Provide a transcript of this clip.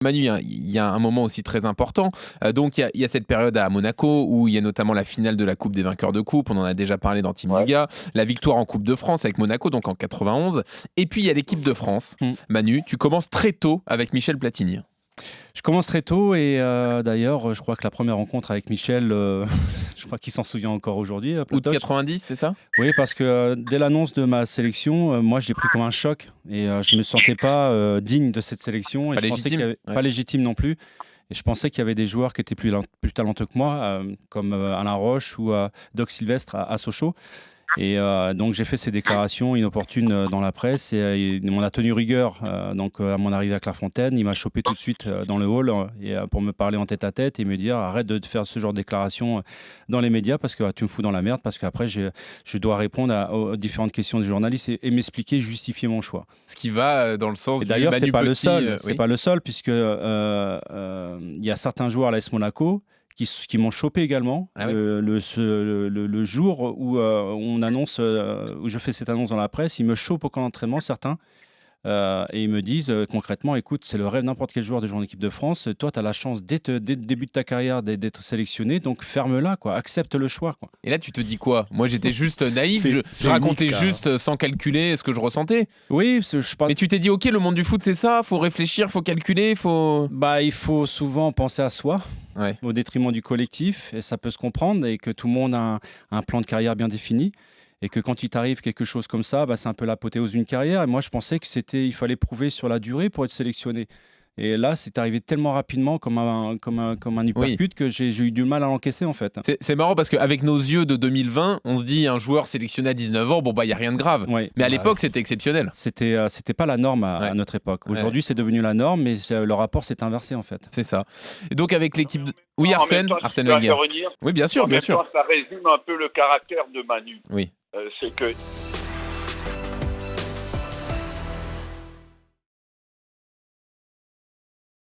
Manu, il y a un moment aussi très important. Donc il y a cette période à Monaco où il y a notamment la finale de la Coupe des vainqueurs de coupe, on en a déjà parlé dans Team Ouais. Liga, la victoire en Coupe de France avec Monaco, donc en 91, et puis il y a l'équipe de France. Mmh. Manu, tu commences très tôt avec Michel Platini. Je commence très tôt et d'ailleurs, je crois que la première rencontre avec Michel, je crois qu'il s'en souvient encore aujourd'hui, Août Platoche. 90, c'est ça? Oui, parce que, dès l'annonce de ma sélection, moi, je l'ai pris comme un choc et je me sentais pas, digne de cette sélection et Pas je pensais qu'il y légitime? avait Ouais. pas légitime non plus et je pensais qu'il y avait des joueurs qui étaient plus talentueux que moi, comme, Alain Roche ou, Doc Sylvestre à Sochaux et donc j'ai fait ces déclarations inopportunes, dans la presse et on a tenu rigueur, donc à mon arrivée à Clairefontaine. Il m'a chopé tout de suite, dans le hall, et pour me parler en tête à tête et me dire: «Arrête de faire ce genre de déclarations, dans les médias parce que, tu me fous dans la merde parce qu'après je dois répondre aux différentes questions des journalistes et m'expliquer, justifier mon choix». Ce qui va, dans le sens Et du d'ailleurs, Manu Petit, c'est oui? pas le seul puisque, il y a certains joueurs à l'AS Monaco qui m'ont chopé également, Ah oui? le jour où, on annonce, où je fais cette annonce dans la presse, ils me chopent au camp d'entraînement certains, et ils me disent, concrètement: «Écoute, c'est le rêve de n'importe quel joueur de jouer en équipe de France. Toi, tu as la chance dès le début de ta carrière d'être sélectionné, donc ferme-la quoi, accepte le choix quoi». Et là, tu te dis quoi? Moi, j'étais juste naïf, je C'est je racontais unique, là. juste, sans calculer ce que je ressentais. Oui, je parle. Mais tu t'es dit: «OK, le monde du foot, c'est ça, faut réfléchir, faut calculer, faut». Bah, il faut souvent penser à soi, Ouais. au détriment du collectif et ça peut se comprendre et que tout le monde a un plan de carrière bien défini et que quand il t'arrive quelque chose comme ça, bah, c'est un peu l'apothéose d'une carrière et moi je pensais que il fallait prouver sur la durée pour être sélectionné et là, c'est arrivé tellement rapidement comme un Oui. uppercut que j'ai eu du mal à l'encaisser, en fait. C'est marrant parce qu'avec nos yeux de 2020, on se dit un joueur sélectionné à 19 ans, bon bah il y a rien de grave. Ouais, Mais à Bah, l'époque, c'était exceptionnel. c'était pas la norme à Ouais. notre époque. Ouais. Aujourd'hui, c'est devenu la norme, mais le rapport s'est inversé, en fait. C'est ça. Et donc avec l'équipe de... Oui, En même temps, si je Arsène peux Wenger. intervenir, Oui, bien sûr, en bien même sûr. temps, ça résume un peu le caractère de Manu. Oui. C'est que